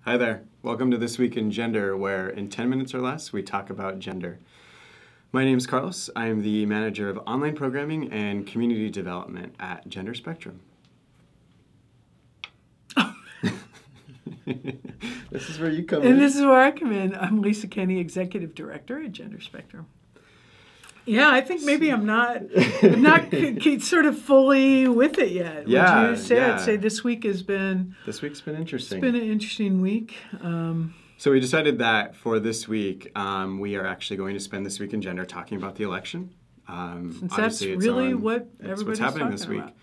Hi there. Welcome to This Week in Gender, where in 10 minutes or less, we talk about gender. My name is Carlos. I am the manager of online programming and community development at Gender Spectrum. This is where you come in. And this is where I come in. I'm Lisa Kenny, Executive Director at Gender Spectrum. Yeah, I think maybe I'm not sort of fully with it yet. Yeah, Would you say? yeah. I'd say this week's been interesting. It's been an interesting week. So we decided that for this week, we are actually going to spend This Week in Gender talking about the election. Since that's really what everybody's what's happening this talking week. about.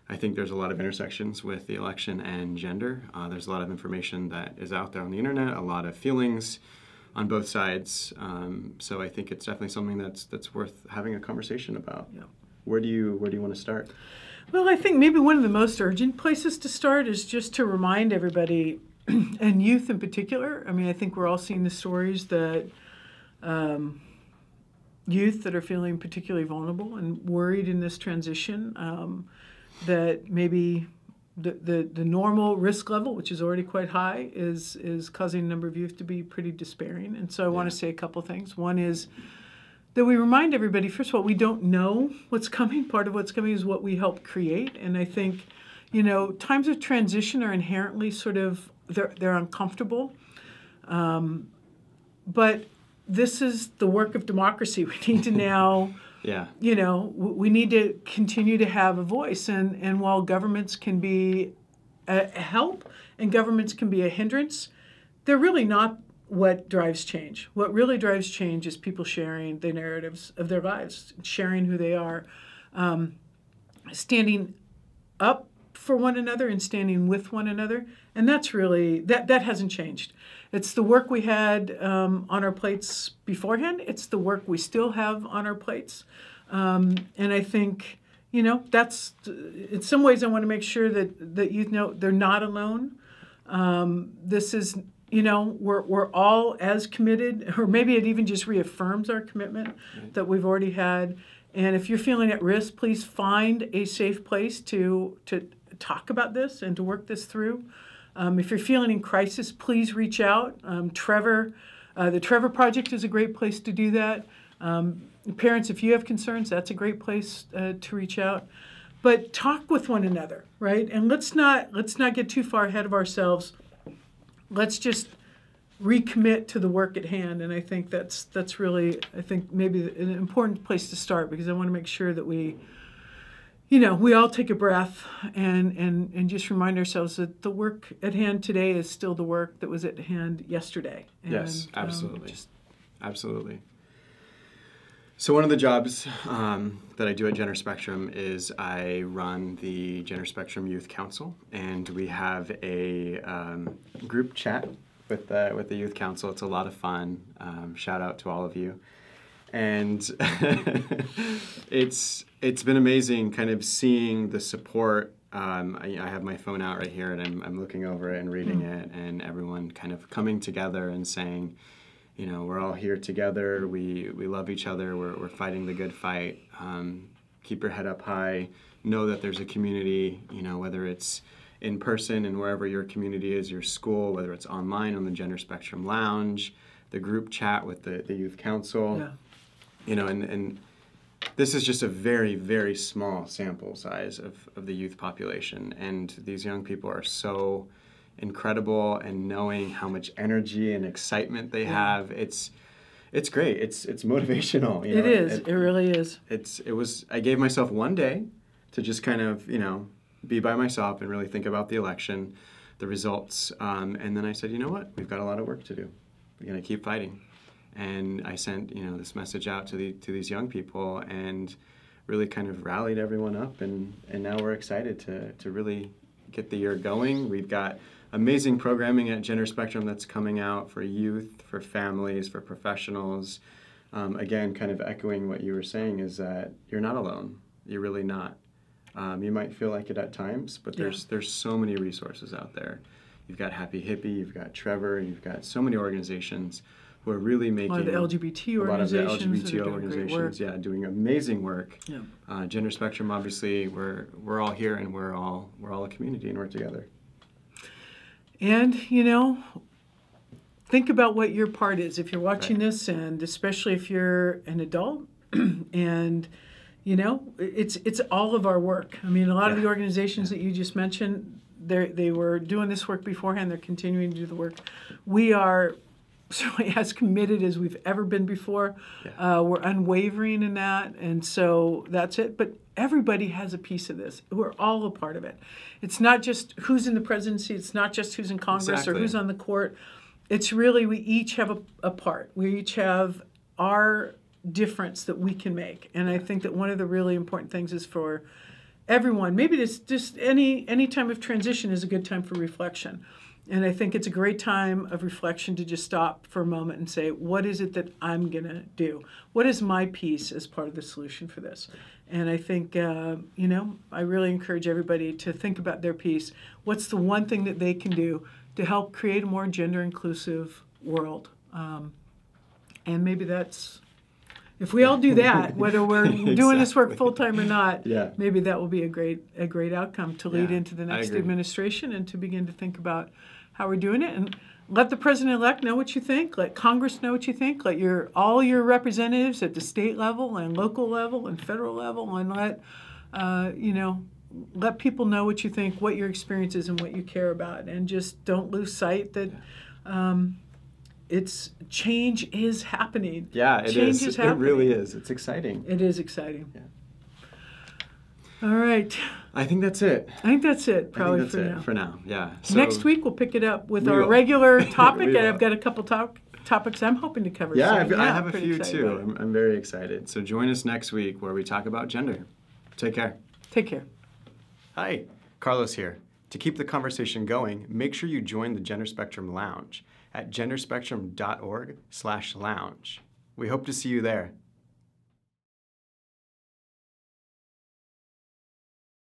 I think there's a lot of intersections with the election and gender. There's a lot of information that is out there on the internet, a lot of feelings on both sides. So I think it's definitely something that's worth having a conversation about. Yeah. Where do you want to start? Well, I think maybe one of the most urgent places to start is just to remind everybody, and youth in particular. I mean, I think we're all seeing the stories that youth that are feeling particularly vulnerable and worried in this transition, that maybe the normal risk level, which is already quite high, is causing a number of youth to be pretty despairing. And so I want to say a couple things. One is that we remind everybody, first of all, we don't know what's coming. Part of what's coming is what we help create. And I think, times of transition are inherently sort of, they're uncomfortable. But this is the work of democracy. We need to now, we need to continue to have a voice. And while governments can be a help and governments can be a hindrance, they're really not what drives change. What really drives change is people sharing the narratives of their lives, sharing who they are, standing up for one another and standing with one another. And that's really, that hasn't changed. It's the work we had on our plates beforehand. It's the work we still have on our plates. And I think, that's, in some ways I want to make sure that youth know they're not alone. This is, we're all as committed, or maybe it even just reaffirms our commitment that we've already had. And if you're feeling at risk, please find a safe place to talk about this and to work this through. If you're feeling in crisis, please reach out. The Trevor Project is a great place to do that. Parents, if you have concerns, that's a great place to reach out. But talk with one another, right? And let's not get too far ahead of ourselves. Let's just recommit to the work at hand. And I think that's really, I think, maybe an important place to start, because I want to make sure that we all take a breath and just remind ourselves that the work at hand today is still the work that was at hand yesterday. And, yes, absolutely. Absolutely. So one of the jobs that I do at Gender Spectrum is I run the Gender Spectrum Youth Council, and we have a group chat with the Youth Council. It's a lot of fun. Shout out to all of you. And it's been amazing kind of seeing the support. I have my phone out right here, and I'm looking over it and reading it, and everyone kind of coming together and saying, we're all here together. We love each other. We're fighting the good fight. Keep your head up high. Know that there's a community, whether it's in person and wherever your community is, your school, whether it's online on the Gender Spectrum Lounge, the group chat with the Youth Council. Yeah. And this is just a very, very small sample size of the youth population. And these young people are so incredible, and knowing how much energy and excitement they have, it's great. It's motivational. It is. It really is. I gave myself one day to just kind of, be by myself and really think about the election, the results. And then I said, you know what? We've got a lot of work to do. We're going to keep fighting. And I sent, this message out to these young people, and really kind of rallied everyone up. And now we're excited to really get the year going. We've got amazing programming at Gender Spectrum that's coming out for youth, for families, for professionals. Again, kind of echoing what you were saying, is that you're not alone. You're really not. You might feel like it at times, but there's so many resources out there. You've got Happy Hippie, you've got Trevor, you've got so many organizations who are really making a lot of the LGBT organizations, doing amazing work. Yeah. Gender Spectrum, obviously, we're all here, and we're all a community, and we're together. And think about what your part is if you're watching Right. this, and especially if you're an adult. And it's all of our work. I mean, a lot of Yeah. the organizations that you just mentioned, they were doing this work beforehand. They're continuing to do the work. We are certainly as committed as we've ever been before. Yeah. We're unwavering in that, and so that's it. But everybody has a piece of this. We're all a part of it. It's not just who's in the presidency. It's not just who's in Congress or Exactly. who's on the court. It's really we each have a part. We each have our difference that we can make. And I think that one of the really important things is for everyone, maybe just any time of transition is a good time for reflection. And I think it's a great time of reflection to just stop for a moment and say, what is it that I'm going to do? What is my piece as part of the solution for this? And I think, I really encourage everybody to think about their piece. What's the one thing that they can do to help create a more gender inclusive world? And maybe that's, if we all do that, whether we're doing this work full time or not, Yeah. maybe that will be a great outcome to lead Yeah, into the I next agree. administration and to begin to think about how we're doing it. And let the president-elect know what you think. Let Congress know what you think. Let all your representatives at the state level and local level and federal level, and let people know what you think, what your experience is, and what you care about. And just don't lose sight that change is happening. Yeah, it Change is. is It happening. really is. It's exciting. It is exciting. Yeah. All right. I think that's it. I think that's it, probably I think that's for it now. for now. Yeah. So Next week, we'll pick it up with We our will. regular topic, We and will. I've got a couple topics I'm hoping to cover. Yeah, so, I have a pretty few excited too. about it. I'm very excited. So join us next week where we talk about gender. Take care. Take care. Hi, Carlos here. To keep the conversation going, make sure you join the Gender Spectrum Lounge at genderspectrum.org/lounge. We hope to see you there.